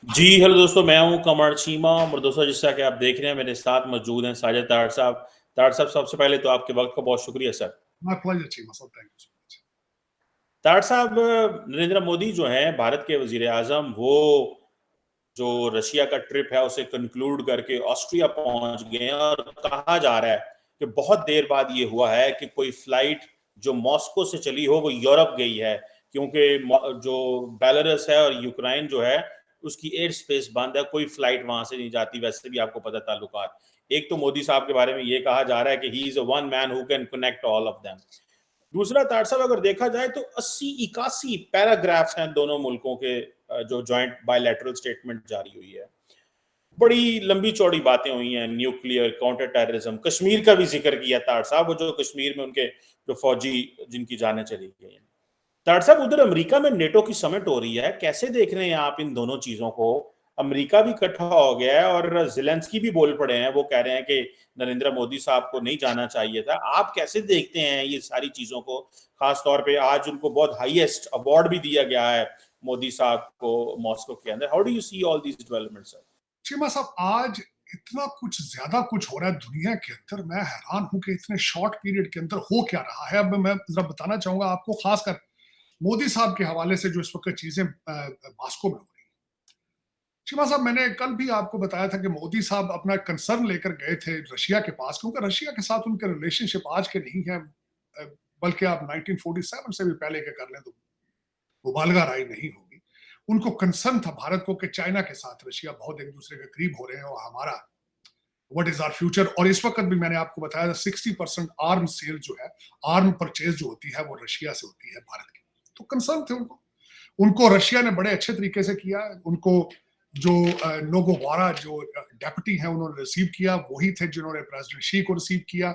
जी, hello दोस्तों, मैं हूँ कमर चीमा और दोस्तों जैसा कि आप देख रहे हैं मेरे साथ मौजूद हैं साजिद तार साहब। तार साहब सबसे पहले तो आपके वक़्त का बहुत शुक्रिया sir. My pleasure, Chima. So thank you so much. तार साहब नरेंद्र मोदी जो हैं भारत के वज़ीर-ए-आज़म वो जो रशिया का ट्रिप है उसे कंक्लूड करके ऑस्ट्रिया पहुँच गए हैं और कहा जा रहा है कि बहुत देर बाद ये हुआ है कि कोई फ्लाइट जो मॉस्को से चली हो वो यूरोप गई है क्योंकि जो बेलारूस है और यूक्रेन जो है उसकी एयर स्पेस बंद है, कोई फ्लाइट वहां से नहीं जाती। वैसे भी आपको पता ताल्लुकात। एक तो मोदी साहब के बारे में ये कहा जा रहा है कि he is a one man who can connect all of them. दूसरा तार साहब अगर देखा जाए तो 80-81 पैराग्राफ्स हैं दोनों मुल्कों के जो जॉइंट बायलैटरल स्टेटमेंट जारी हुई है। बड़ी लंबी चौड़ी बातें हुई हैं, न्यूक्लियर, काउंटर टेररिज्म, कश्मीर का भी जिक्र किया तार साहब, वो जो कश्मीर में उनके जो फौजी जिनकी जानें चली गई हैं। तार साहब उधर अमेरिका में नेटो की समिट हो रही है, कैसे देख रहे हैं आप इन दोनों चीजों को? अमेरिका भी इकट्ठा हो गया है और जेलेंस्की भी बोल पड़े हैं, वो कह रहे हैं कि नरेंद्र मोदी साहब को नहीं जाना चाहिए था। आप कैसे देखते हैं ये सारी चीजों को? खास तौर पे आज उनको बहुत हाईएस्ट अवार्ड भी दिया गया है मोदी साहब को मॉस्को के अंदर। How do you see all these developments sir? Cheema साहब, आज इतना कुछ ज्यादा कुछ हो रहा है दुनिया के अंदर। मैं हैरान हूं कि इतने शॉर्ट पीरियड के अंदर हो क्या रहा है। अब मैं जरा बताना चाहूंगा आपको, खासकर मोदी साहब के हवाले से जो इस वक्त चीजें मास्को में हो रही हैं। चीमा साहब, मैंने कल भी आपको बताया था कि मोदी साहब अपना कंसर्न लेकर गए थे रशिया के पास, क्योंकि रशिया के साथ उनके रिलेशनशिप आज के नहीं है, बल्कि आप 1947 से भी पहले के कर लें तो मुबालगा राय नहीं होगी। उनको कंसर्न था भारत को कि चाइना के साथ रशिया बहुत एक दूसरे के करीब हो रहे हैं और हमारा व्हाट इज आवर फ्यूचर। और इस वक्त भी मैंने आपको बताया 60% आर्म सेल जो है, आर्म परचेज जो होती है वो रशिया से होती है भारत की। तो कंसर्न थे उनको। उनको रशिया ने बड़े अच्छे तरीके से किया। उनको जो नोगोवारा जो डेप्यूटी है उन्होंने रिसीव किया, वही थे जिन्होंने प्रेसिडेंट शी को रिसीव किया।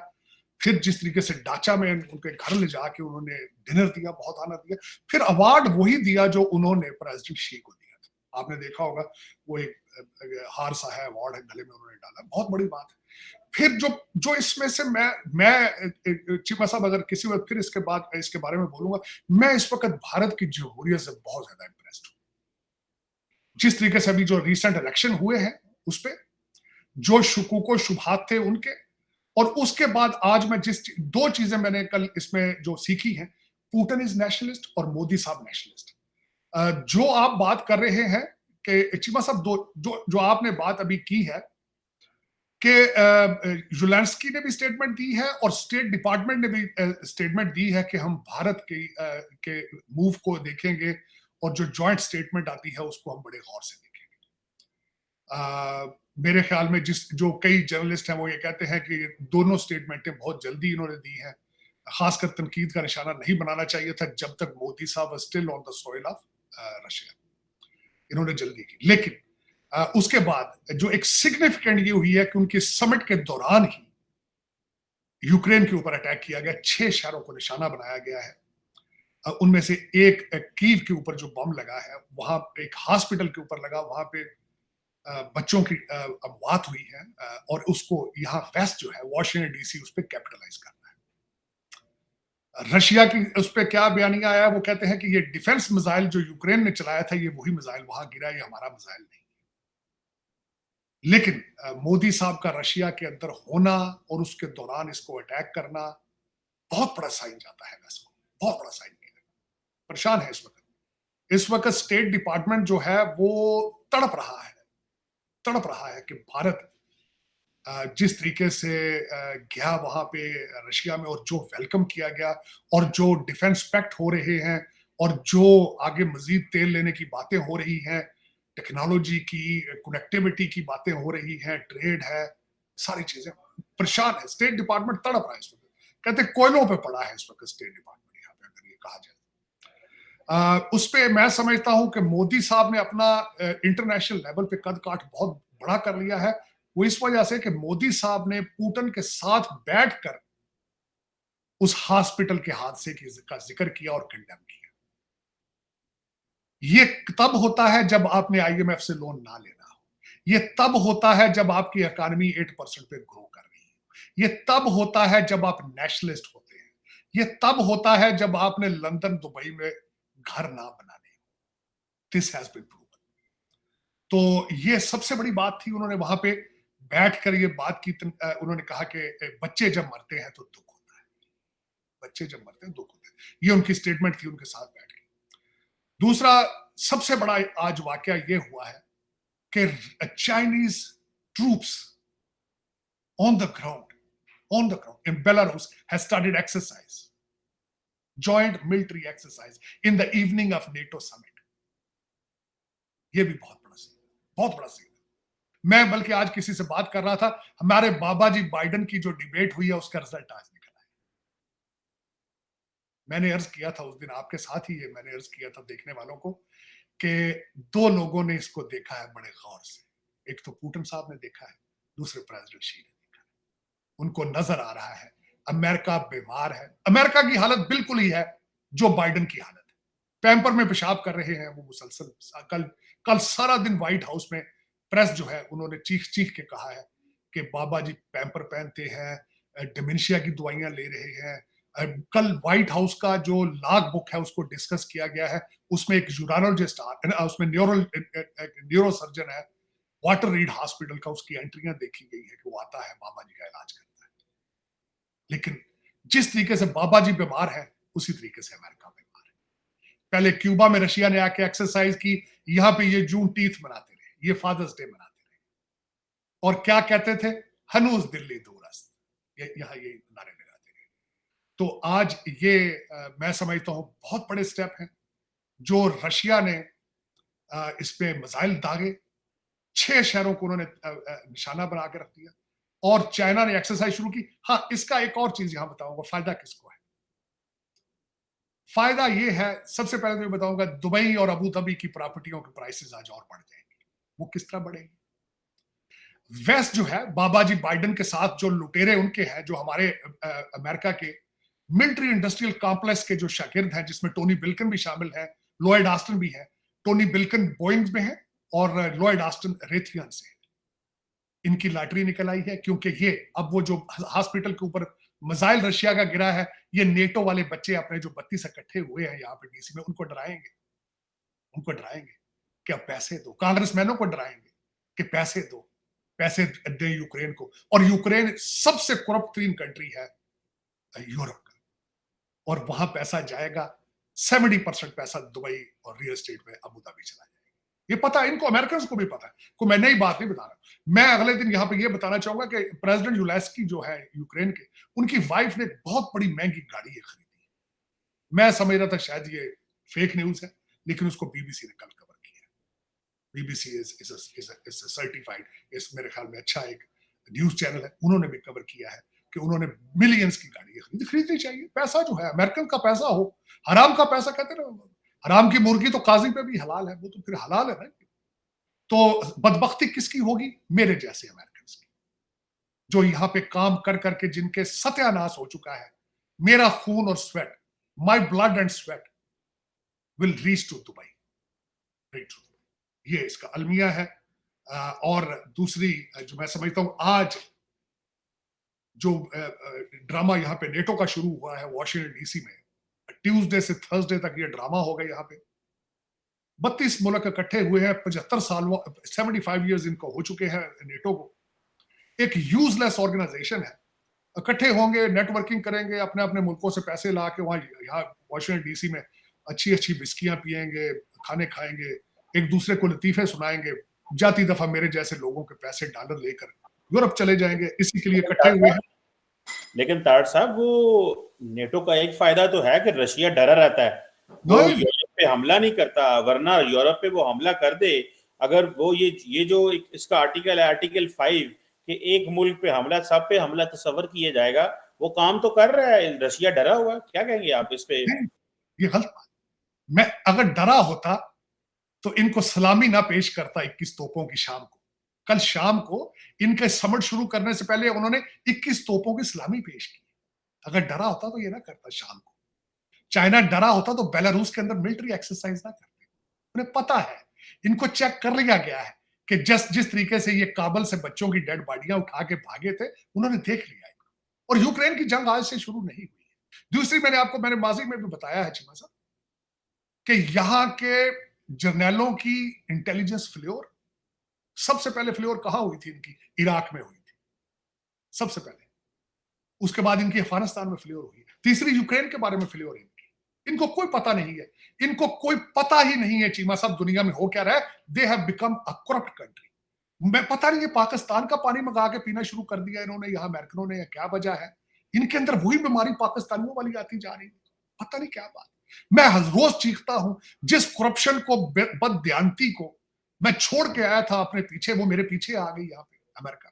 फिर जिस तरीके से डाचा में उनके घर ले जाके उन्होंने डिनर दिया, बहुत आनंद दिया। फिर अवार्ड वही दिया जो उन्होंने प्रेसिडेंट शी को दिया था। आपने देखा होगा वो एक हार सा है, अवार्ड है, गले में उन्होंने डाला, बहुत बड़ी बात है। फिर जो जो इसमें से मैं चीमा साहब, अगर किसी वक्त फिर इसके बारे में बोलूंगा। मैं इस वक्त भारत की जमहूरियत से बहुत ज्यादा इंप्रेस्ड हूँ। जिस तरीके से अभी जो रिसेंट इलेक्शन हुए हैं उस पर जो शुकूको शुभात थे उनके, और उसके बाद आज मैं जिस दो चीजें मैंने कल इसमें जो सीखी हैं, पुतिन इज नेशनलिस्ट और मोदी साहब नेशनलिस्ट। जो आप बात कर रहे हैं कि चिमा साहब, दो जो जो आपने बात अभी की है कि ज़ेलेंस्की ने भी स्टेटमेंट दी है और स्टेट डिपार्टमेंट ने भी स्टेटमेंट दी है कि हम भारत के मूव को देखेंगे और जो जॉइंट स्टेटमेंट आती है उसको हम बड़े गौर से देखेंगे। मेरे ख्याल में जो कई जर्नलिस्ट हैं वो ये कहते हैं कि दोनों स्टेटमेंटें बहुत जल्दी इन्होंने दी हैं। खासकर तनकीद का निशाना नहीं बनाना चाहिए था जब तक मोदी साहब still on the soil of Russia. इन्होंने जल्दी की, लेकिन उसके बाद जो एक सिग्निफिकेंट ये हुई है कि उनकी समिट के दौरान ही यूक्रेन के ऊपर अटैक किया गया, 6 शहरों को निशाना बनाया गया है। उनमें से एक कीव के ऊपर जो बम लगा है, वहां एक हॉस्पिटल के ऊपर लगा, वहां पे बच्चों की अमवात हुई है, और उसको यहाँ वेस्ट जो है वॉशिंगटन डीसी उस पर कैपिटलाइज करना है। रशिया की उस पर क्या बयानिया आया, वो कहते हैं कि ये डिफेंस मिसाइल जो यूक्रेन ने चलाया था, ये वही मिसाइल वहां गिरा, ये हमारा मिसाइल नहीं। लेकिन मोदी साहब का रशिया के अंदर होना और उसके दौरान इसको अटैक करना बहुत बड़ा साइन जाता है वेस्ट को, बहुत बड़ा साइन है। परेशान है इस वक्त स्टेट डिपार्टमेंट जो है वो तड़प रहा है, तड़प रहा है कि भारत जिस तरीके से गया वहां पे रशिया में, और जो वेलकम किया गया, और जो डिफेंस पैक्ट हो रहे हैं, और जो आगे मजीद तेल लेने की बातें हो रही हैं, टेक्नोलॉजी की, कनेक्टिविटी की बातें हो रही हैं, ट्रेड है, सारी चीजें। परेशान है स्टेट डिपार्टमेंट, तड़प रहा है इस वक्त। कहते कोयलों पे पड़ा है इस वक्त स्टेट डिपार्टमेंट यहाँ पे, अगर ये कहा जाए। उस पे मैं समझता हूं कि मोदी साहब ने अपना इंटरनेशनल लेवल पे कद काठ बहुत बड़ा कर लिया है। वो इस वजह से कि मोदी साहब ने पुतिन के साथ बैठकर उस हॉस्पिटल के हादसे का जिक्र किया और कंडेम किया। ये तब होता है जब आपने आईएमएफ से लोन ना लेना हो। ये तब होता है जब आपकी इकोनॉमी 8% पे ग्रो कर रही है। ये तब होता है जब आप नेशनलिस्ट होते हैं। ये तब होता है जब आपने लंदन दुबई में घर ना बनाने। This has been proven. तो ये सबसे बड़ी बात थी। उन्होंने वहां पे बैठकर ये बात की। उन्होंने कहा कि बच्चे जब मरते हैं तो दुख होता है, बच्चे जब मरते हैं दुख होता है। ये उनकी स्टेटमेंट थी उनके साथ बैठ के। दूसरा सबसे बड़ा आज वाकया ये हुआ है कि Chinese troops on the ground in Belarus has started exercise, joint military exercise in the evening of NATO summit. ये भी बहुत बड़ा सीन, बहुत बड़ा सीन। मैं बल्कि आज किसी से बात कर रहा था, हमारे बाबा जी बाइडेन की जो डिबेट हुई है उसका रिजल्ट आज निकला है। मैंने अर्ज किया था उस दिन आपके साथ ही, ये मैंने अर्ज किया था देखने वालों को कि दो लोगों ने इसको देखा है बड़े गौर से। एक तो पुतिन साहब ने देखा है, दूसरे प्रेसिडेंट शी ने देखा है। उनको नजर आ रहा है अमेरिका बीमार है। अमेरिका की हालत बिल्कुल ही है जो बाइडेन की हालत है। पैम्पर में पेशाब कर रहे हैं वो मुसलसल। कल सारा दिन व्हाइट हाउस में प्रेस जो है उन्होंने चीख चीख के कहा है कि बाबा जी पैम्पर पहनते हैं, डिमेंशिया की दवाइयां ले रहे हैं। कल व्हाइट हाउस का जो लॉग बुक है उसको डिस्कस किया गया है। उसमें एक यूरोलॉजिस्ट, उसमें न्यूरो सर्जन है वाटर रीड हॉस्पिटल का, उसकी एंट्रियां देखी गई है कि वो आता है बाबा जी का इलाज करता है। लेकिन जिस तरीके से बाबा जी बीमार है उसी तरीके से अमेरिका बीमार है। पहले क्यूबा में रशिया ने आके एक्सरसाइज की, यहाँ पे ये जून टीथ मनाते रहे, ये फादर्स डे मनाते रहे, और क्या कहते थे, हनूज दिल्ली दूरस्त, यहाँ ये नारे लगाते रहे। तो आज ये मैं समझता हूं बहुत बड़े स्टेप हैं जो रशिया ने इस पे मिसाइल दागे, 6 शहरों को उन्होंने निशाना बना के रख दिया, और चाइना ने एक्सरसाइज शुरू की। हाँ, इसका एक और चीज यहां बताऊंगा, फायदा किसको है। फायदा ये है, सबसे पहले तो मैं बताऊंगा दुबई और अबू धाबी की प्रॉपर्टियों के प्राइसेस आज और बढ़ जाएंगे। वो किस तरह बढ़ेंगे? वेस्ट जो है बाबा जी बाइडेन के साथ जो लुटेरे उनके हैं, जो हमारे अमेरिका के मिलिट्री इंडस्ट्रियल कॉम्प्लेक्स के जो शागिर्द हैं, जिसमें टोनी बिल्कन भी शामिल है, लॉयड ऑस्टिन भी है। टोनी बिल्कन बोइंग में है और लॉयड ऑस्टिन रेथियन से है। इनकी लॉटरी निकल आई है, क्योंकि ये अब वो जो हॉस्पिटल के ऊपर मिसाइल रशिया का गिरा है, ये नेटो वाले बच्चे अपने जो 32 इकट्ठे हुए हैं यहाँ पे डीसी में, उनको डराएंगे, उनको डराएंगे कि अब पैसे दो। कांग्रेसमैनों को डराएंगे कि पैसे दो, पैसे दे यूक्रेन को। और यूक्रेन सबसे करप्ट तरीन कंट्री है यूरोप का, और वहां पैसा जाएगा 70% पैसा दुबई और रियल एस्टेट में अबू धाबी चला जाएगा। ये पता है इनको, अमेरिकन को भी पता है, को मैं नई बात नहीं बता रहा। मैं अगले दिन यहाँ पे ये बताना चाहूंगा कि प्रेसिडेंट ज़ेलेंस्की जो है यूक्रेन के, उनकी वाइफ ने बहुत बड़ी महंगी गाड़ी खरीदी। मैं समझ रहा था शायद ये फेक न्यूज है, लेकिन उसको बीबीसी ने कल कवर किया। बीबीसी इज सर्टिफाइड, इस मेरे ख्याल में अच्छा एक न्यूज चैनल है, उन्होंने भी कवर किया है कि उन्होंने मिलियंस की गाड़ी खरीदनी चाहिए। पैसा जो है अमेरिकन का पैसा हो, हराम का पैसा कहते ना, हराम की मुर्गी तो काजी पे भी हलाल है, वो तो फिर हलाल है ना। तो बदबख्ती किसकी होगी? मेरे जैसे अमेरिकन की, जो यहाँ पे काम कर करके जिनके सत्यानाश हो चुका है। मेरा खून और sweat, my blood and sweat will reach to Dubai. ये इसका अलमिया है। और दूसरी जो मैं समझता हूं, आज जो ड्रामा यहाँ पे नेटो का शुरू हुआ है वॉशिंगटन डीसी में, ट्यूसडे से थर्सडे तक ये ड्रामा होगा। यहाँ पे 32 मुल्क इकट्ठे हुए हैं, 75 साल 75 ईयर्स इनको हो चुके हैं नेटो को। एक यूजलेस ऑर्गेनाइजेशन है। इकट्ठे होंगे, नेटवर्किंग करेंगे, अपने अपने मुल्कों से पैसे ला के वहां यहाँ वॉशिंगटन डीसी में अच्छी अच्छी बिस्कियां पियेंगे, खाने खाएंगे, एक दूसरे को लतीफे सुनाएंगे। जाती दफा मेरे जैसे लोगों के पैसे डॉलर लेकर यूरोप चले जाएंगे, इसी के लिए इकट्ठे हुए हैं। लेकिन तार साहब, वो नेटो का एक फायदा तो है कि रशिया डरा रहता है, वो यूरोप पे हमला नहीं करता, वरना यूरोप पे वो हमला कर दे। अगर वो ये जो इसका आर्टिकल है, आर्टिकल 5 कि एक मुल्क पे हमला, सब पे हमला तस्वर किया जाएगा, वो काम तो कर रहा है। रशिया डरा हुआ, क्या कहेंगे आप इस पे? ये गलत बात। मैं अगर डरा होता तो इनको सलामी ना पेश करता 21 तोपों की शाम को। कल शाम को इनके समिट शुरू करने से पहले उन्होंने 21 तोपों की सलामी पेश की। अगर डरा होता तो ये ना करता शाम को। चाइना डरा होता तो बेलारूस के अंदर मिलिट्री एक्सरसाइज ना करते। उन्हें पता है, इनको चेक कर लिया गया है कि जिस तरीके से ये काबल से बच्चों की डेड बॉडियां उठा के भागे थे, उन्होंने देख लिया है। और यूक्रेन की जंग आज से शुरू नहीं हुई है। दूसरी, मैंने माजी में भी बताया है चीमा साहब कि यहाँ के जर्नैलों की इंटेलिजेंस फ्लोर सबसे पहले फ्लेवर कहां हुई थी इनकी? इराक में हुई थी सबसे पहले। उसके बाद इनकी अफगानिस्तान में फ्लेवर हुई। तीसरी यूक्रेन के बारे में फ्लेवर इनकी। इनको कोई पता नहीं है, इनको कोई पता ही नहीं है चीमा साहब दुनिया में हो क्या रहा है। They have become a corrupt country. मैं पता नहीं है पाकिस्तान का पानी मंगा के पीना शुरू कर दिया इन्होंने, यहाँ अमेरिकनों ने, या क्या वजह है। इनके अंदर वही बीमारी पाकिस्तानियों वाली आती जा रही है, पता नहीं क्या बात। मैं रोज चीखता हूं, जिस करप्शन को, बददियांती को मैं छोड़ के आया था अपने पीछे, वो मेरे पीछे आ गई यहाँ पे अमेरिका।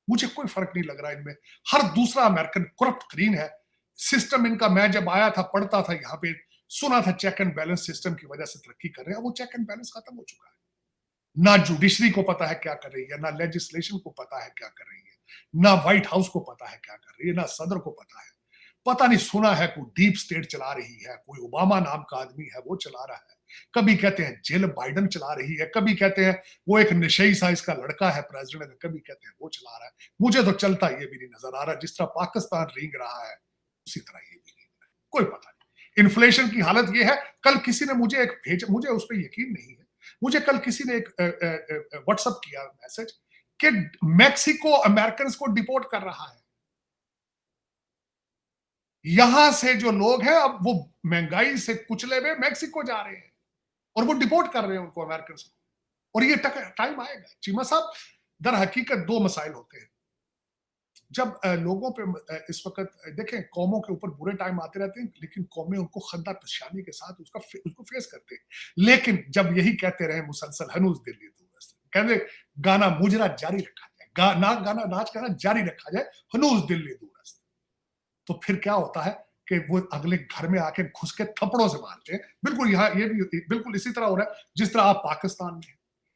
मुझे कोई फर्क नहीं लग रहा इनमें। हर दूसरा अमेरिकन करप्ट तरीन है। सिस्टम इनका, मैं जब आया था, पढ़ता था यहाँ पे, सुना था चेक एंड बैलेंस सिस्टम की वजह से तरक्की कर रहे हैं। वो चेक एंड बैलेंस खत्म हो चुका है। ना जुडिशरी को पता है क्या कर रही है, ना लेजिस्लेशन को पता है क्या कर रही है, ना व्हाइट हाउस को पता है क्या कर रही है, ना सदर को पता है। पता नहीं, सुना है कोई डीप स्टेट चला रही है, कोई ओबामा नाम का आदमी है वो चला रहा है। कभी कहते हैं जिल बाइडन चला रही है, कभी कहते हैं वो एक नशेई सा इसका लड़का है प्रेसिडेंट, कभी कहते हैं वो चला रहा है। मुझे तो चलता ये भी नहीं नजर आ रहा। जिस तरह पाकिस्तान रेंग रहा है उसी तरह ये भी रेंग रहा है। कोई पता नहीं। इन्फ्लेशन की हालत ये है। कल किसी ने मुझे एक भेजा, मुझे उस पर यकीन नहीं है, मुझे कल किसी ने एक व्हाट्सएप किया मैसेज कि मैक्सिको अमेरिकन को डिपोर्ट कर रहा है। यहां से जो लोग हैं अब वो महंगाई से कुचले हुए मैक्सिको जा रहे हैं और वो डिपोर्ट कर रहे हैं उनको, अमेरिकन को। और ये टाइम आएगा चीमा साहब। दर हकीकत दो मसाइल होते हैं जब लोगों पे इस वक्त देखें, कौमों के ऊपर बुरे टाइम आते रहते हैं, लेकिन कौमें उनको खंदा पेशानी के साथ उसको फेस करते हैं। लेकिन जब यही कहते रहे मुसलसल, हनूज दिल्ली दूर, कहते गाना मुजरा जारी रखा जाए, गाना नाच गाना जारी रखा जाए, हनूज दिल्ली दूर, तो फिर क्या होता है कि वो अगले घर में आके घुस के थप्पड़ों से मारते हैं। बिल्कुल यहाँ ये भी बिल्कुल इसी तरह हो रहा है जिस तरह आप पाकिस्तान में।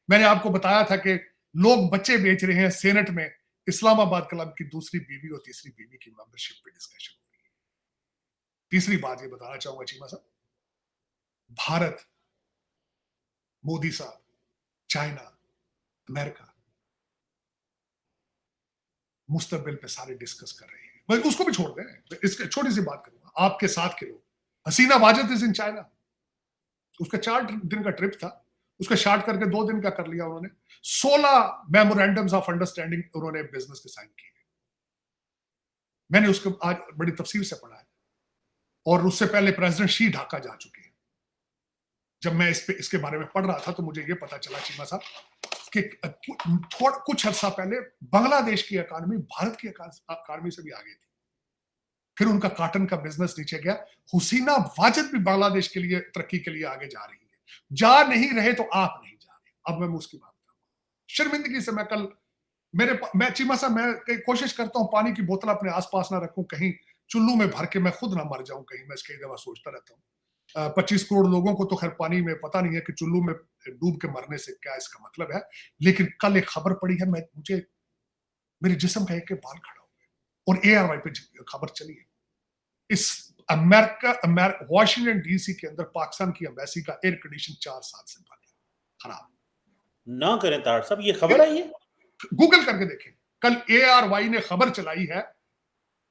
मैंने आपको बताया था कि लोग बच्चे बेच रहे हैं सेनेट में, इस्लामाबाद क्लब की दूसरी बीवी और तीसरी बीवी की मेंबरशिप पे डिस्कशन हो रही है। तीसरी बात ये बताना चाहूंगा चीमा साहब, भारत, मोदी साहब, चाइना, अमेरिका मुस्तकबिल पे सारे डिस्कस कर रहे हैं। मैं उसको भी छोड़ दें, इसके छोटी सी बात करूंगा। आपके साथ के लोग, हसीना वाजिद इज इन चाइना, उसका 4 दिन का ट्रिप था, उसका शार्ट करके 2 दिन का कर लिया उन्होंने। 16 मेमोरेंडम्स ऑफ अंडरस्टैंडिंग उन्होंने बिजनेस के साइन किए। मैंने उसको आज बड़ी तफसील से पढ़ा है। और उससे पहले प्रेसिडेंट शी ढाका जा चुके हैं। जब मैं इसके बारे में पढ़ रहा था तो मुझे ये पता चला चीमा साहब कि कुछ अर्सा पहले बांग्लादेश की इकॉनमी भारत की इकॉनमी से भी आगे थी। फिर उनका कॉटन का बिजनेस नीचे गया। हुसीना वाजिद भी बांग्लादेश के लिए तरक्की के लिए आगे जा रही है। जा नहीं रहे तो आप नहीं जा रहे। अब मैं उसकी बात करूंगा। शर्मिंदगी से मैं चीमा साहब, मैं कोशिश करता हूं पानी की बोतल अपने आसपास ना रखूं, कहीं चुल्लू में भर के मैं खुद ना मर जाऊं कहीं। मैं कई दफा सोचता रहता हूं। 25 करोड़ लोगों को तो खैर पानी में पता नहीं है कि चुल्लू में डूब के मरने से क्या इसका मतलब है। लेकिन कल एक खबर पड़ी है, मुझे मेरे जिस्म का एक बाल खड़ा हो गया और ARY पे खबर चली है। इस अमेरिका वॉशिंगटन DC के अंदर पाकिस्तान की एम्बेसी का एयर कंडीशन 4 साल से बंद है, खराब। ना करें तार साहब, ये खबर आई है, गूगल करके देखें। कल ARY ने खबर चलाई है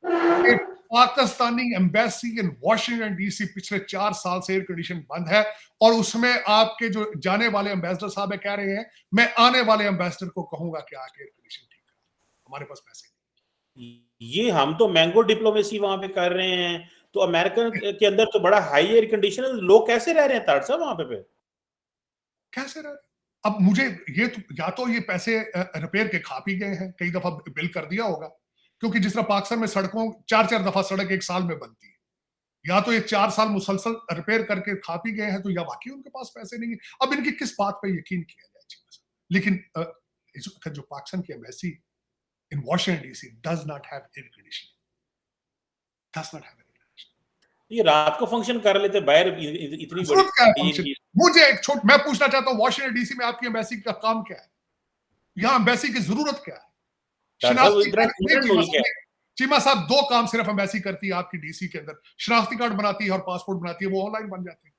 कि Pakistani embassy in Washington DC पिछले 4 साल से एयर कंडीशन बंद है। और उसमें आपके जो जाने वाले एम्बेसडर साहब कह रहे हैं, मैं आने वाले एम्बेसडर को कहूंगा कि आके एयर कंडीशन ठीक करा, हमारे पास पैसे नहीं। ये हम तो मैंगो डिप्लोमेसी वहां पे कर रहे हैं, तो अमेरिका के अंदर तो बड़ा हाई एयर कंडीशन है, लोग कैसे रह रहे हैं तार साहब वहां पे? कैसे रह रहे? अब मुझे ये तो, या तो ये पैसे रिपेयर के खा पी गए हैं, कई दफा बिल कर दिया होगा, क्योंकि जिस तरह पाकिस्तान में सड़कों 4-4 दफा सड़क एक साल में बनती है, या तो ये 4 साल मुसलसल रिपेयर करके खा पी गए हैं, तो या वाकई उनके पास पैसे नहीं है। अब इनकी किस बात पे यकीन किया जाए। लेकिन जो पाकिस्तान की embassy in Washington DC does not have air conditioning, does not have. ये रात को फंक्शन कर लेते बाहर, इतनी बड़ी। मुझे मैं पूछना चाहता हूं, वॉशिंगटन DC में आपकी एम्बेसी का काम क्या है? यहाँ एम्बेसी की जरूरत क्या है? चीमा साहब 2 काम सिर्फ एम्बेसी करती है आपकी DC के अंदर, शनाख्ती कार्ड बनाती है और पासपोर्ट बनाती है, वो ऑनलाइन बन जाते हैं।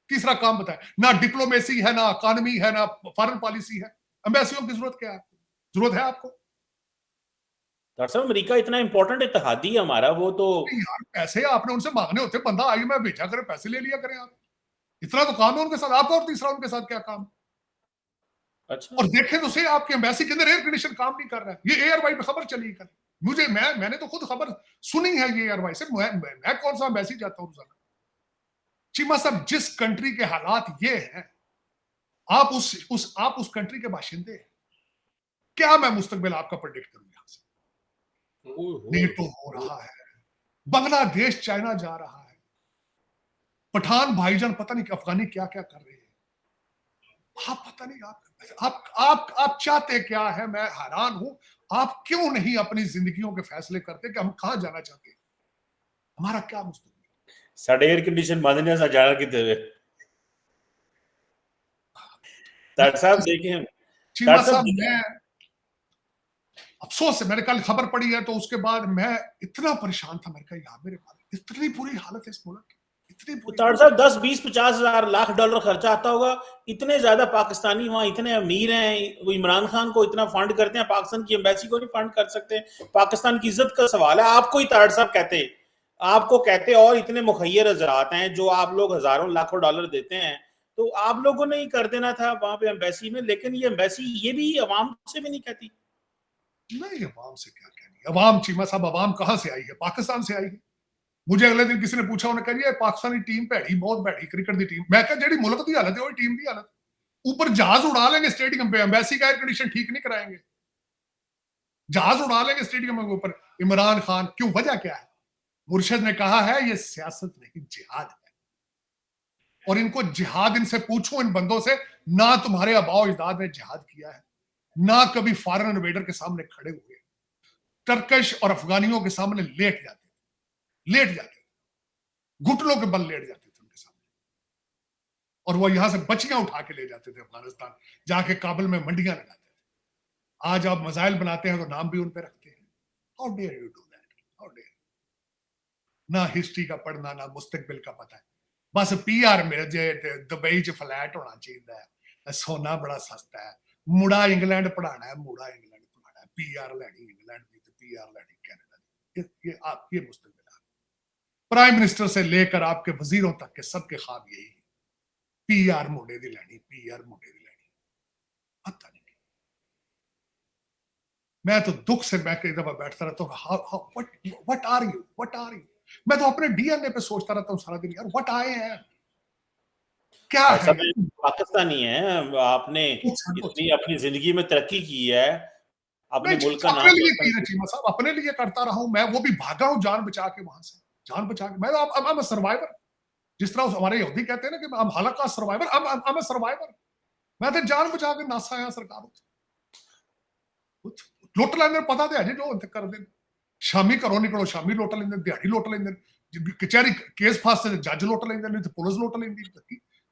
तीसरा काम बताएं, ना डिप्लोमेसी है, ना इकॉनमी है, ना फॉरेन पॉलिसी है। एम्बेसियों की जरूरत क्या है आपको? जरूरत है आपको? डॉक्टर साहब अमेरिका इतना इंपॉर्टेंट इत्तेहादी है हमारा, वो तो यार पैसे आपने उनसे मांगने होते, बंदा IMF भेजा करे, पैसे ले लिया करें आप। इतना तो काम है उनके साथ आपका, और तीसरा उनके साथ क्या काम? अच्छा। और देखें तो सही, आपके एम्बेसी के अंदर एयर कंडीशन काम नहीं कर रहा है। ये एयर वाई पे खबर चली कल, मैंने तो खुद खबर सुनी है ये एयर वाई से। मैं कौन सा एम्बेसी जाता हूँ रोजाना। चीमा साहब, जिस कंट्री के हालात ये हैं, आप उस कंट्री के बाशिंदे हैं। क्या मैं मुस्तकबिल आपका प्रेडिक्ट करूं यहां से? नेटो हो रहा है, बांग्लादेश चाइना जा रहा है, पठान भाईजान पता नहीं अफगानी क्या क्या कर रहे हैं। आप पता नहीं आप चाहते क्या है? मैं हैरान हूं, आप क्यों नहीं अपनी जिंदगियों के फैसले करते कि हम कहां जाना चाहते हैं, हमारा क्या मुस्तकबिल। साढ़े एयर कंडीशन बांधने सा जाना किते हुए डॉक्टर साहब देखें, चीमा डॉक्टर साहब साहब, मैं अफसोस है, मैंने कल खबर पड़ी है तो उसके बाद मैं इतना परेशान था। मैंने कहा यार मेरे पास इतनी बुरी हालत है इस मुल्क की, इतनी तो बुरी डॉक्टर हालत। साहब 10 20 50 हजार लाख डॉलर खर्चा आता होगा। इतने ज्यादा पाकिस्तानी वहां इतने अमीर हैं, वो इमरान खान को इतना फंड करते हैं, पाकिस्तान की एम्बेसी को नहीं फंड कर सकते। पाकिस्तान की इज्जत का सवाल है। आपको ही ताड़ साहब कहते, आपको कहते और इतने मुखैर हजरात हैं जो आप लोग हजारों लाखों डॉलर देते हैं, तो आप लोगों ने ही कर देना था वहां पे एम्बेसी में। लेकिन ये एम्बेसी ये भी अवाम से भी नहीं कहती। नहीं, अवाम से क्या कहनी, अवाम चीमा साहब, अवाम कहां से आई है? पाकिस्तान से आई है। मुझे अगले दिन किसी ने पूछा, उन्होंने कहा पाकिस्तानी टीम भैड़ी, बहुत भैड़ी क्रिकेट की टीम। मैं कहा जेडी मुल्क की हालत है वही टीम की हालत। ऊपर जहाज उड़ा लेंगे स्टेडियम पे, एम्बेसी का एयर कंडीशन ठीक नहीं कराएंगे, जहाज उड़ा लेंगे स्टेडियम के ऊपर। इमरान खान क्यों? वजह क्या है? मुर्शद ने कहा है ये सियासत नहीं जिहाद है। और इनको जिहाद, इनसे पूछो इन बंदों से, ना तुम्हारे आबाओ अजदाद ने जिहाद किया है, ना कभी फॉरेन इन्वेडर के सामने खड़े हुए। टर्कश और अफगानियों के सामने लेट जाते, घुटनों के बल लेट जाते थे उनके सामने। और वो यहां से बच्चियां उठा के ले जाते थे अफगानिस्तान, जाके काबुल में मंडियां लगाते थे। आज आप मजाइल बनाते हैं तो नाम भी उन पे रखते हैं। How dare you do that? How dare. ना हिस्ट्री का पढ़ना, ना मुस्तकबिल का पता है। बस पीआर मिल जाए, दुबई च फ्लैट होना चाहिए, सोना बड़ा सस्ता है, मुड़ा इंग्लैंड पढ़ाना है, मुड़ा इंग्लैंड पढ़ाना है, पीआर लैनी इंग्लैंड की, पीआर लैनी कनाडा की। ये मुस्तकबिल है। प्राइम मिनिस्टर से लेकर आपके वजीरों तक के सबके ख्वाब यही है, पीआर मुंडे दी लैनी, पीआर मुंडे दी लैनी। पता नहीं, मैं तो दुख से मैं कई दफा बैठता रहता हूँ, what are you, what are you. मैं तो अपने डीएनए पे सोचता रहता हूँ सारा दिन, यार व्हाट आई एम, क्या है। सब पाकिस्तानी है। आपने इतनी अपनी जिंदगी में तरक्की की है, अपने नहीं, मुल्क का अपने नाम लिए की रोशन है चीमा साहब, अपने लिए करता रहा हूं मैं। वो भी भागा हूं जान बचा के वहां से, जान बचा के। मैं तो सर्वाइवर, जिस तरह हमारे यहूदी कहते हैं ना कि हम Holocaust survivor, I am survivor. मैं तो जान बचा के नासा आया सरकार। लुट लेंदे, पता तो है जी जो कर दें। शामी घरों निकलो, शामी लुट लेंदे, दिहाड़ी लुट लेंदे, कचहरी केस फास जज लुट लेंदे, नहीं तो पुलिस लुट लेंदी।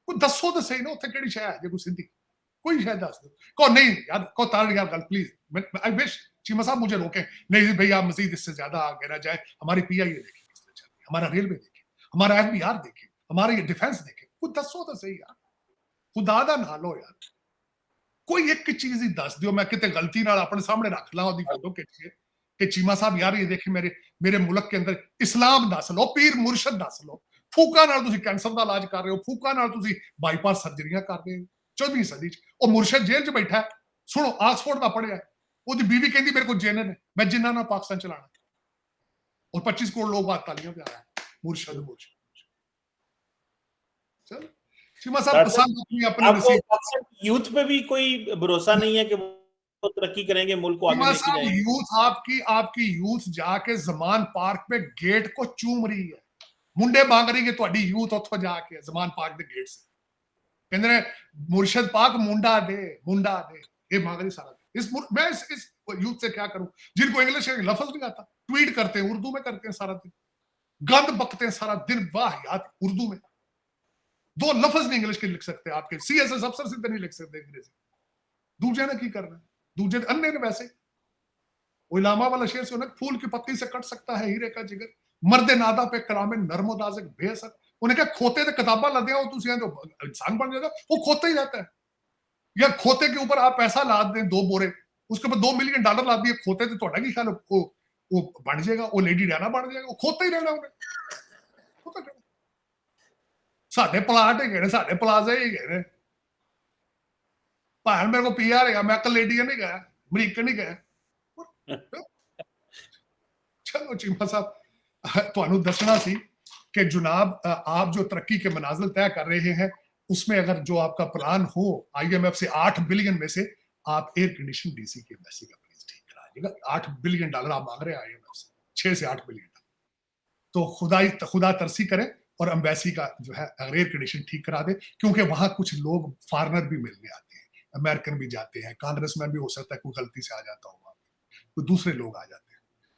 कोई दसो तो सही ना, उत्थे केड़ी शै है जे कोई सिद्धी, कोई शै दस दो। को नहीं यार, को तार यार गल प्लीज, आई विश चीमा साहब मुझे रोके। नहीं भाई, आप मजीद इससे ज्यादा आगे ना जाए। हमारी पीआईए देखे किस तरह चल रही है, हमारा रेलवे देखे, हमारा एफबीआर देखे, हमारा ये डिफेंस देखे। कोई दसो तो सही यार, खुदा दा ना लो यार। कोई एक चीज ही दस दियो, मैं कितने गलती नाल अपने सामने रख ला ओदी फोटो खिच के चीमा साहब यार ये देखिए मेरे मेरे मुल्क के अंदर इस्लाम दस लो, पीर मुर्शद दस लो। फूका नाल तुसी कैंसर का इलाज कर रहे हो, फूका नाल तुसी बाईपास सर्जरियां कर रहे हो 14वीं सदी च। और मुर्शद जेल च बैठा है, सुनो ऑक्सफोर्ड का पढ़िया, ओदी बीवी कहती मेरे को जिन्न ने, मैं जिन्ना ना पाकिस्तान चलाना। और 25 करोड़ लोग बात तालियां पे आ रहा है, मुर्शद मुर्शद। चल चीमा साहब डॉक्टर पसंद अपनी अपने आपको नसीब। पाकिस्तान की यूथ पे भी कोई भरोसा नहीं है कि वो तरक्की करेंगे, मुल्क को आगे चीमा लेके साहब, जाएंगे? यूथ आपकी यूथ जाके जमान पार्क पे गेट को चूम रही है, मुंडे मांग रही है ਤੁਹਾਡੀ यूथ ਉੱਥੋਂ जाके जमान पार्क के गेट से। कहते हैं मुर्शद पाक मुंडा दे, मुंडा दे, ये मांग रही सारा। मैं इस यूथ से क्या करूं जिनको इंग्लिश लफ्ज नहीं आता, ट्वीट करते हैं उर्दू में, करते हैं सारा दिन, गंद बकते हैं सारा दिन। वाह यार, उर्दू में 2 लफ्ज नहीं इंग्लिश के लिख सकते, आपके सीएसएस अफसर से नहीं लिख सकते अंग्रेजी। दूजे ने की करना, दूजे अन्य ने वैसे। वो इलामा वाला शेर से उन्हें फूल की पत्ती से कट सकता है हीरे का जिगर, मर्दे नादा पे कलामे नर्मोदाज बेसर। उन्हें क्या खोते तो किताबा लदे हो तुम तो इंसान बन जाएगा, वो खोता ही रहता है। या खोते के ऊपर आप पैसा लाद दें 2 बोरे, उसके ऊपर $2 मिलियन ला दिए खोते, तो थोड़ा की ख्याल वो बन जाएगा, वो लेडी डायना बन जाएगा, वो खोता ही रहना उन्हें। साढ़े प्लाट है, साढ़े प्लाजा ही है, भान मेरे को पीआर है, मैं कनेडियन नहीं गया, अमेरिकन नहीं गया। चलो चीमा साहब ਤੁਹਾਨੂੰ ਦੱਸਣਾ ਸੀ कि जुनाब आप जो तरक्की के मनाजिल तय कर रहे हैं उसमें अगर जो आपका प्लान हो IMF से 8 बिलियन में से आप एयर कंडीशन DC की एम्बेसी का प्लीज ठीक करा दीजिएगा। $8 बिलियन आप मांग रहे हैं IMF से, 6 से 8 बिलियन, तो खुदा तरसी करे और एम्बेसी का जो है एयर कंडीशन ठीक करा दे, क्योंकि वहां कुछ लोग फॉरनर भी मिलने आते हैं, अमेरिकन भी जाते हैं, कांग्रेसमैन भी हो सकता है कोई गलती से आ जाता होगा, तो दूसरे लोग आ जाते हैं।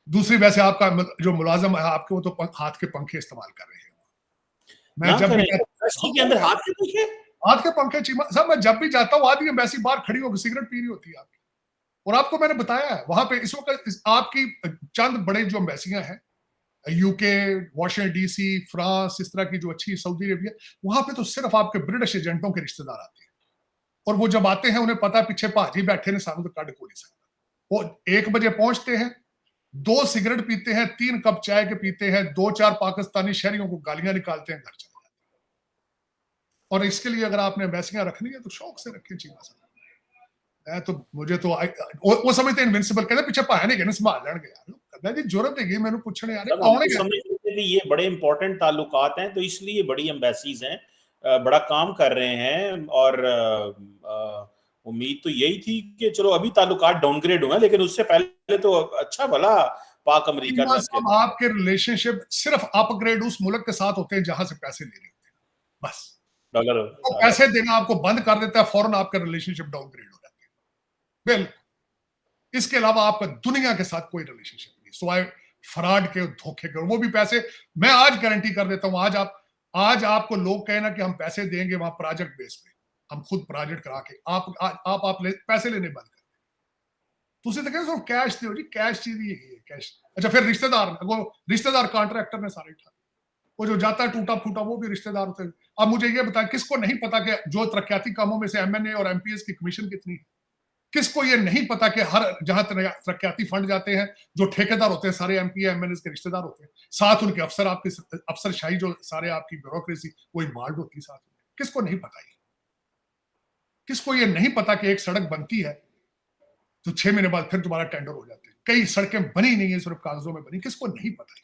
दूसरी वैसे आपका जो मुलाजम है आपके वो तो हाथ के पंखे इस्तेमाल कर रहे हैं। मैं जब भी के अंदर हाथ के पंखे चीमा साहब, मैं जब भी जाता हूँ आधी एम्बेसी बाहर खड़ी होकर सिगरेट पी रही होती है आपकी। और आपको मैंने बताया है वहां पे इस वक्त आपकी चंद बड़े जो एम्बेसियां हैं, यूके, वॉशिंगटन DC, फ्रांस, इस तरह की जो अच्छी, सऊदी अरेबिया, वहां पे तो सिर्फ आपके ब्रिटिश एजेंटों के रिश्तेदार आते हैं। और वो जब आते हैं उन्हें पता पीछे भाजी बैठे ने, सामने तो कट को नहीं सकता। वो 1 बजे पहुंचते हैं, 2 सिगरेट पीते हैं, 3 कप चाय के पीते हैं, 2-4 पाकिस्तानी शहरियों को गालियां निकालते हैं, घर चले जाते हैं। और इसके लिए अगर आपने एम्बेसियां रखनी है तो शौक से रखें चीमा साहब। तो मुझे तो वो समझते इनविंसिबल, कहते पीछे पाया नहीं कहने संभाल लेंगे यार, कहता जी जरूरत है मैंने पूछने यार कौन है, समझते कि ये बड़े इंपॉर्टेंट ताल्लुकात हैं, तो इसलिए बड़ी एम्बेसीज हैं, बड़ा काम कर रहे हैं। और उम्मीद तो यही थी कि चलो अभी ताल्लुकात डाउनग्रेड हुए, लेकिन उससे पहले तो अच्छा भला पाक अमेरिका में आपके रिलेशनशिप सिर्फ अपग्रेड उस मुल्क के साथ होते हैं जहां से पैसे ले रहे होते हैं, बस डॉलर तो पैसे देना आपको बंद कर देता है, फौरन आपका रिलेशनशिप डाउनग्रेड हो जाता है। बिल्कुल, इसके अलावा आपका दुनिया के साथ कोई रिलेशनशिप नहीं, सिवाय फ्रॉड के, धोखे के। वो भी पैसे मैं आज गारंटी कर देता हूं, आज आपको लोग कहे ना कि हम पैसे देंगे वहां प्रोजेक्ट बेस पे, हम खुद प्रोजेक्ट करा के आप पैसे लेने बंद कर ਤੁਸੀਂ ਤਾਂ ਕਹਿੰਦੇ कैश ਦਿਓ जी, कैश चीज ही है कैश। अच्छा फिर रिश्तेदार कॉन्ट्रैक्टर ने सारे ठा, वो जो जाता है टूटा फूटा वो भी रिश्तेदार होते हैं। अब मुझे ये बताएं, किसको नहीं पता कि जो तरक्याती कामों में से MNA और MPS की कमीशन कितनी है? किसको ये नहीं पता कि हर जहां तरक्याती फंड जाते हैं जो ठेकेदार होते हैं सारे MP MNA के रिश्तेदार होते हैं, साथ उनके अफसरशाही जो सारे आपकी ब्यूरोक्रेसी वो इन्वॉल्व होती है साथ। किसको नहीं पता? किसको ये नहीं पता कि एक सड़क बनती है तो 6 महीने बाद फिर दोबारा टेंडर हो जाते हैं? कई सड़कें बनी नहीं है, सिर्फ कागजों में बनी, किसको नहीं पता है?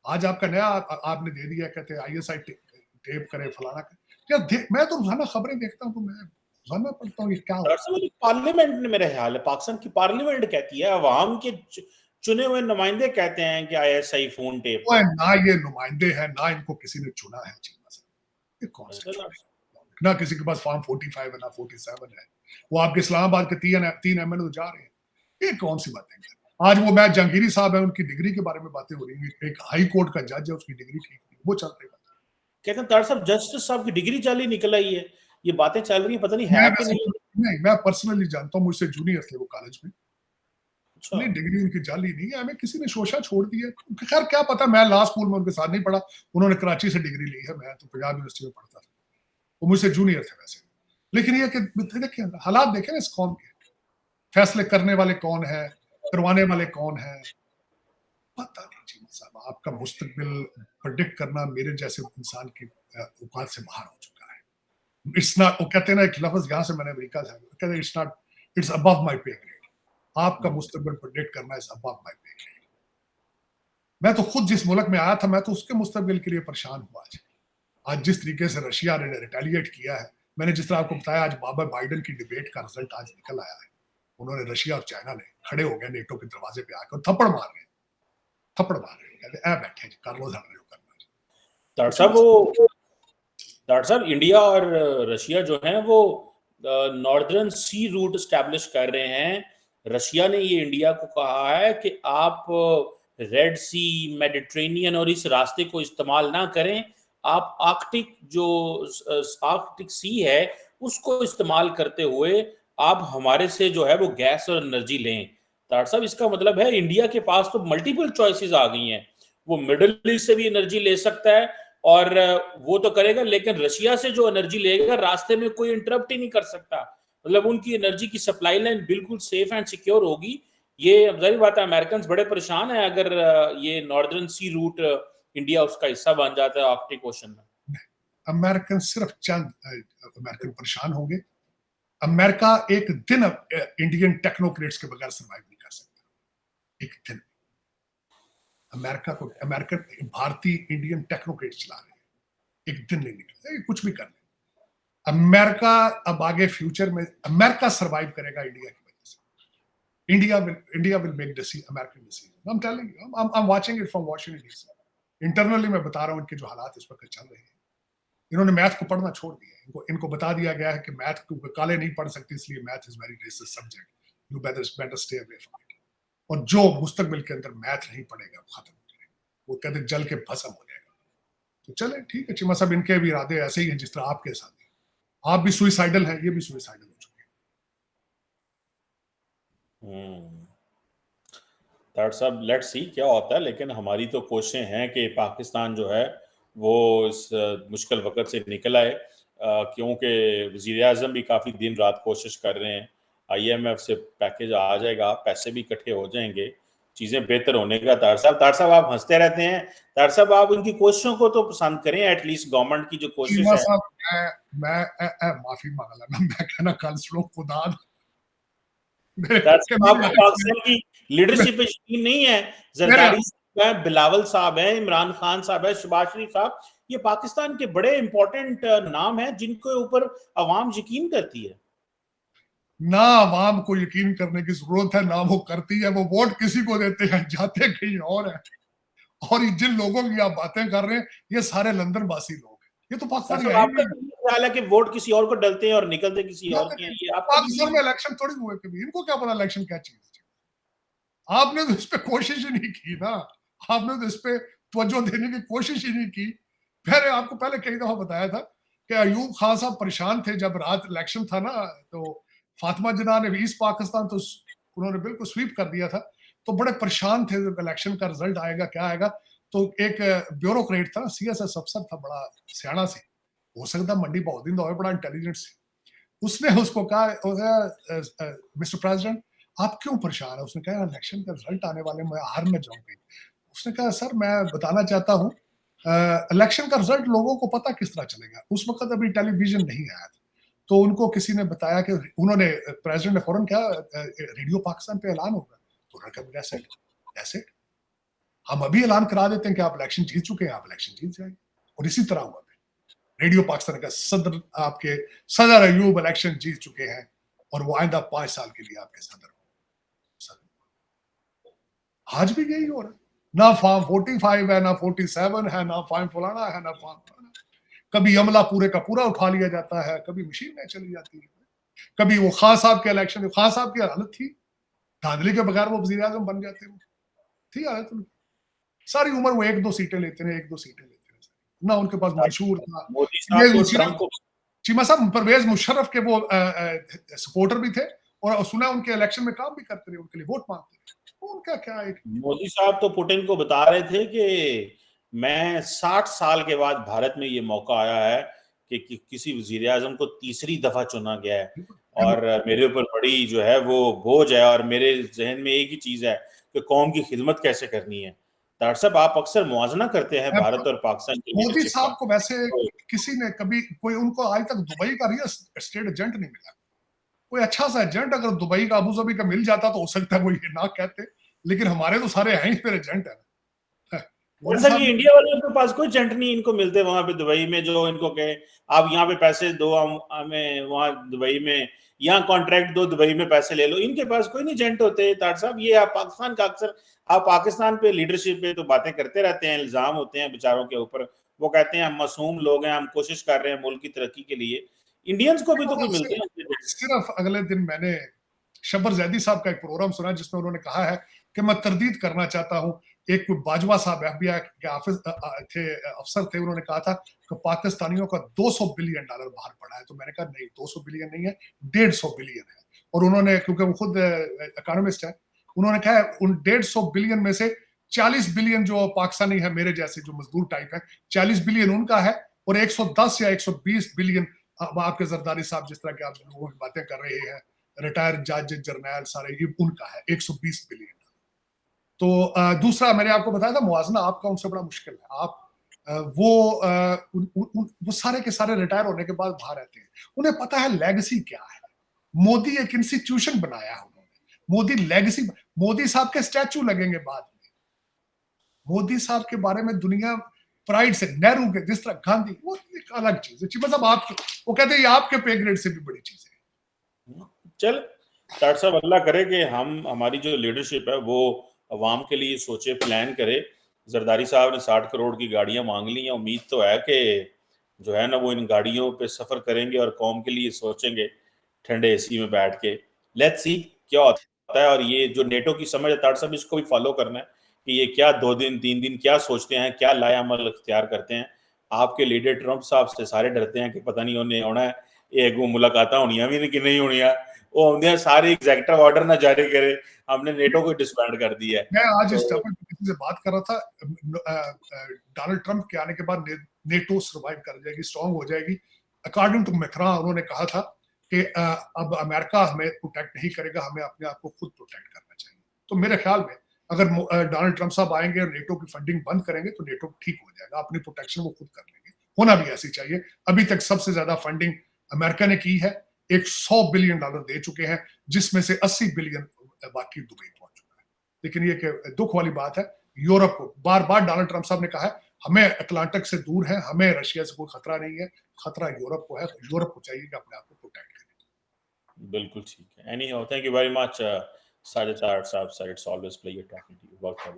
आज आपका नया आपने दे दिया, कहते हैं ISI टेप करे, फलाना करे। मैं तो रोजाना खबरें देखता हूँ, तो मैं रोजाना पढ़ता हूँ ये क्या हो। पार्लियामेंट ने, मेरे ख्याल है पाकिस्तान की पार्लियामेंट कहती है, अवाम के चुने हुए नुमाइंदे कहते हैं कि ISI फोन टेप। ना ये नुमाइंदे हैं, ना इनको किसी ने चुना है चीमा साहब, ये कौन सा, ना किसी के पास फॉर्म 45 है ना 47 है। वो आपके इस्लामाबाद के 3 MNA तो जा रहे हैं, ये कौन सी बातें हैं? आज वो मैं जहांगीरी साहब है, उनकी डिग्री के बारे में बातें हो रही है, एक हाई कोर्ट का जज है, उसकी डिग्री ठीक नहीं, वो चलते हैं। कहते हैं तार साहब जस्टिस साहब की डिग्री जाली निकल आई है, ये बातें चल रही है, पता नहीं है कि नहीं। मैं पर्सनली जानता हूँ, मुझसे जूनियर थे वो कॉलेज में, नहीं डिग्री उनकी जाली नहीं है, हमें किसी ने शोशा छोड़ दिया। खैर क्या पता, मैं लॉ स्कूल में उनके साथ नहीं पढ़ा, उन्होंने कराची से डिग्री ली है, मैं तो पंजाब यूनिवर्सिटी में पढ़ता था, वो मुझसे जूनियर थे वैसे। लेकिन ये कि देखिए हालात देखे ना इस कौम के, फैसले करने वाले कौन है, करवाने वाले कौन है, पता नहीं चीमा साहब। आपका मुस्तकबिल प्रेडिक्ट करना मेरे जैसे इंसान की औकात से बाहर हो चुका है। इट्स नॉट, वो कहते हैं ना एक लफ्ज यहाँ से मैंने अमेरिका से कहते हैं, it's not, it's above my पे ग्रेड। आपका मुस्तकबिल प्रेडिक्ट करना इज अबव माय पे ग्रेड। मैं तो खुद जिस मुल्क में आया था, मैं तो उसके मुस्तकबिल के लिए परेशान हुआ। आज जिस तरीके से रशिया ने रिटेलिएट किया है, मैंने जिस तरह आपको बताया, आज बाइडेन की डिबेट का रिजल्ट आज निकल आया है। उन्होंने रशिया और चाइना ने खड़े हो गए नेटो के दरवाजे पे आकर थप्पड़ मार रहे, कहते ऐ बैठे कर लो करना। डॉक्टर साहब इंडिया और रशिया जो है वो नॉर्दर्न सी रूट स्टैब्लिश कर रहे हैं। रशिया ने ये इंडिया को कहा है कि आप रेड सी, मेडिटेरेनियन और इस रास्ते को इस्तेमाल ना करें, आप आर्कटिक सी है उसको इस्तेमाल करते हुए आप हमारे से जो है वो गैस और एनर्जी लें। डॉक्टर साहब इसका मतलब है इंडिया के पास तो मल्टीपल चॉइसेस आ गई हैं, वो मिडिल ईस्ट से भी एनर्जी ले सकता है और वो तो करेगा, लेकिन रशिया से जो एनर्जी लेगा रास्ते में कोई इंटरप्ट ही नहीं कर सकता। मतलब उनकी एनर्जी की सप्लाई लाइन बिल्कुल सेफ एंड सिक्योर होगी। ये जाहिर बात है अमेरिकन बड़े परेशान है अगर ये नॉर्दर्न सी रूट इंडिया उसका हिस्सा बन जाता है आर्कटिक ओशन में। अमेरिकन सिर्फ चंद अमेरिकन परेशान होंगे, अमेरिका एक दिन इंडियन टेक्नोक्रेट्स के बगैर सर्वाइव नहीं कर सकता। एक दिन अमेरिकन भारतीय इंडियन टेक्नोक्रेट चला रहे हैं, एक दिन नहीं निकलता, कुछ भी कर ले। अमेरिका अब आगे फ्यूचर में अमेरिका सर्वाइव करेगा इंडिया की वजह से। India will make American decision. I'm telling you, I'm watching it from Washington DC. Internally मैं बता रहा हूं इनके जो हालात इस वक्त चल रहे हैं। इन्होंने मैथ को पढ़ना छोड़ दिया। इनको बता दिया गया है कि मैथ को काले नहीं पढ़ सकते, इसलिए math is very resist subject, you better stay away from it. और जो मुस्तकबिल के अंदर मैथ नहीं पढ़ेगा वो खत्म हो जाएगा, वो कहते जल के भस्म हो जाएगा। तो चले ठीक है चीमा साहब, इनके भी इरादे ऐसे ही हैं जिस तरह आपके साथ हैं। आप भी सुइसाइडल हैं, ये भी सुइसाइडल हो चुके हैं। डॉक्टर साहब लेट्स सी क्या होता है, लेकिन हमारी तो कोशिशें हैं कि पाकिस्तान जो है वो इस मुश्किल वक्त से निकल आए, क्योंकि वज़ीर आज़म भी काफ़ी दिन रात कोशिश कर रहे हैं। IMF से पैकेज आ जाएगा, पैसे भी इकट्ठे हो जाएंगे, चीज़ें बेहतर होने का। तार साहब आप हंसते रहते हैं। तार साहब आप उनकी कोशिशों को तो पसंद करें, एटलीस्ट गवर्नमेंट की जो कोशिश है। साहब मैं माफी मांग लेना, मैं कहना कल सुनो खुदा आपको पाकिस्तान की लीडरशिप पे यकीन नहीं है? जरदारी साहब हैं, बिलावल साहब हैं, इमरान खान साहब है, शहबाज शरीफ साहब, ये पाकिस्तान के बड़े इंपॉर्टेंट नाम हैं जिनके ऊपर अवाम यकीन करती है। ना अवाम को यकीन करने की जरूरत है, ना वो करती है। वो वोट किसी को देते हैं, जाते कहीं और है। और जिन लोगों की आप बातें कर रहे हैं ये सारे लंदन वासी लोग हैं। ये तो पाकिस्तान आपका ख्याल है कि वोट किसी और को डलते हैं और निकलते किसी और के हैं? ये पाकिस्तान में इलेक्शन थोड़ी हुए कभी, इनको क्या पता इलेक्शन क्या चीज है। आपने तो इस पे कोशिश ही नहीं की ना, आपने तो इस पे तवज्जो देने की कोशिश ही नहीं की। मैंने आपको पहले कई दफा बताया था कि अयूब खान साहब परेशान थे जब रात इलेक्शन था ना, तो फातिमा जिन्ना ने ईस्ट पाकिस्तान तो उन्होंने बिल्कुल स्वीप कर दिया था, तो बड़े परेशान थे जब इलेक्शन का रिजल्ट आएगा क्या आएगा। तो एक ब्यूरोक्रेट था, CSS अफसर था, बड़ा सियाना से, हो सकता मंडी बहुत दिन हो, बड़ा इंटेलिजेंट से, उसने उसको कहा मिस्टर प्रेसिडेंट आप क्यों परेशान है? उसने कहा इलेक्शन का रिजल्ट आने वाले, मैं हार में जाऊंगी। उसने कहा सर मैं बताना चाहता हूँ इलेक्शन का रिजल्ट लोगों को पता किस तरह चलेगा। उस वक्त अभी टेलीविजन नहीं आया था, तो उनको किसी ने बताया कि उन्होंने प्रेसिडेंट ने फौरन कहा रेडियो पाकिस्तान पे ऐलान होगा। तो उन्होंने कहा ऐसे हम अभी ऐलान करा देते हैं कि आप इलेक्शन जीत चुके हैं, आप इलेक्शन जीत जाएंगे। और इसी तरह हुआ रेडियो पाकिस्तान का सदर अयूब इलेक्शन जीत चुके हैं और वो आइंदा 5 साल के लिए आपके सदर। आज भी यही हो रहा है, ना फॉर्म 45 है, ना 47 है, ना फॉर्म फलाना है, ना फॉर्म फलाना। कभी अमला पूरे का पूरा उठा लिया जाता है, कभी मशीन में चली जाती है, कभी वो खान साहब के इलेक्शन, खान साहब की हालत थी धांधली के बगैर वो वजीर आजम बन जाते थी हालत। सारी उम्र वो 1-2 सीटें लेते रहे, 1-2 सीटें लेते रहे, ना उनके पास मंशूर था। चीमा साहब परवेज मुशर्रफ के वो सपोर्टर भी थे और सुना उनके इलेक्शन में काम भी करते रहे, उनके लिए वोट मांगते रहे। उनका क्या है? मोदी साहब तो पुतिन को बता रहे थे कि मैं 60 साल के बाद भारत में ये मौका आया है कि किसी वजीर आजम को तीसरी दफा चुना गया है और मेरे ऊपर बड़ी जो है वो बोझ है और मेरे जहन में एक ही चीज है कि कौम की खिदमत कैसे करनी है। डॉक्टर साहब आप अक्सर मुआवजा करते हैं भारत और पाकिस्तान के मोदी साहब को वैसे किसी ने कभी कोई उनको आज तक दुबई का रियल एस्टेट एजेंट नहीं मिला। कोई अच्छा सा एजेंट अगर दुबई का अबू धाबी का मिल जाता तो हो सकता है वो ये ना कहते, लेकिन हमारे तो सारे हैं ही फिर एजेंट है। सर ये इंडिया वालों के पास कोई एजेंट नहीं इनको मिलते वहां पे दुबई में जो इनको कहे आप यहाँ पे पैसे दो हमें वहां दुबई में, यहाँ कॉन्ट्रैक्ट दो दुबई में पैसे ले लो, इनके पास कोई नहीं एजेंट होते। तार साहब ये आप पाकिस्तान का अक्सर आप पाकिस्तान पे लीडरशिप पे तो बातें करते रहते हैं, इल्जाम होते हैं बेचारों के ऊपर, वो कहते हैं हम मासूम लोग हैं, हम कोशिश कर रहे हैं मुल्क की तरक्की के लिए। इंडियंस को भी तो कोई मिलते हैं। सिर्फ अगले दिन मैंने शब्बर जैदी साहब का एक प्रोग्राम सुना जिसमें उन्होंने कहा है कि मैं तरदीद करना चाहता हूं, एक बाजवा साहब FBI के अफसर थे, उन्होंने कहा था कि पाकिस्तानियों का $200 बिलियन बाहर पड़ा है। तो मैंने कहा नहीं 200 बिलियन नहीं है, 150 बिलियन है। और उन्होंने, क्योंकि वो खुद इकोनॉमिस्ट है, उन्होंने कहा उन 150 बिलियन में से 40 बिलियन जो पाकिस्तानी है मेरे जैसे जो मजदूर टाइप है, 40 बिलियन उनका है और 110 या 120 बिलियन आपके जरदारी साहब जिस तरह के आप लोगों की बातें कर रहे हैं, रिटायर्ड जज जर्नैल सारे, ये उनका है 120 बिलियन। तो दूसरा मैंने आपको बताया था मुआवजा आपका उनसे बड़ा मुश्किल है। आप वो सारे के सारे रिटायर होने के बाद बाहर रहते हैं, उन्हें पता है लेगेसी क्या है, मोदी एक इंस्टीट्यूशन बनाया है उन्होंने, मोदी लेगेसी, मोदी साहब के स्टैचू लगेंगे बाद में, मोदी साहब के बारे में दुनिया प्राइड से, नेहरू के जिस तरह गांधी, वो एक अलग चीज है। चीमा साहब आप, वो कहते हैं ये आपके पे ग्रेड से भी बड़ी चीज है। चल डॉक्टर साहब, अल्लाह करे कि हमारी जो लीडरशिप है वो अवाम के लिए सोचे, प्लान करे। जरदारी साहब ने 60 करोड़ की गाड़ियां मांग ली हैं, उम्मीद तो है कि जो है ना वो इन गाड़ियों पे सफर करेंगे और कौम के लिए सोचेंगे ठंडे एसी में बैठ के। लेट्स सी क्या होता है। और ये जो नेटो की समझ है डॉक्टर साहब, इसको भी फॉलो करना है कि ये क्या 2 दिन 3 दिन क्या सोचते हैं, क्या लाएअमल इख्तियार करते हैं। आपके लीडर ट्रंप साहब से सारे डरते हैं कि पता नहीं उन्हें होना है एक वो मुलाकात होनी भी कि नहीं होनी, वो हमने सारे एग्जीक्यूटिव ऑर्डर ना जारी करे, हमने नेटो को डिसबैंड कर दिया है। मैं आज इस तो टॉपिक पे किसी से बात कर रहा था, डोनाल्ड ट्रंप के आने के बाद नेटो सर्वाइव कर जाएगी, स्ट्रांग हो जाएगी। अकॉर्डिंग टू मैक्रॉन, उन्होंने कहा था कि अब अमेरिका हमें प्रोटेक्ट नहीं करेगा, हमें अपने आप को खुद प्रोटेक्ट करना चाहिए। तो मेरे ख्याल में अगर डोनाल्ड ट्रंप साहब आएंगे और नेटो की फंडिंग बंद करेंगे तो नेटो ठीक हो जाएगा, अपनी प्रोटेक्शन वो खुद कर लेंगे। होना भी ऐसी चाहिए। अभी तक सबसे ज्यादा फंडिंग अमेरिका ने की है, $100 बिलियन दे चुके हैं, जिसमें से 80 बिलियन बाकी दुबई पहुंच चुका है। लेकिन ये दुख वाली बात है, यूरोप को बार बार डोनाल्ड ट्रंप साहब ने कहा है हमें अटलांटिक से दूर है, हमें रशिया से कोई खतरा नहीं है, खतरा यूरोप को है, यूरोप को चाहिए कि अपने आप को प्रोटेक्ट करें। बिल्कुल ठीक है। Anyhow, thank you very much Sajid साहब, sir, it's always pleasure talking to you. Work for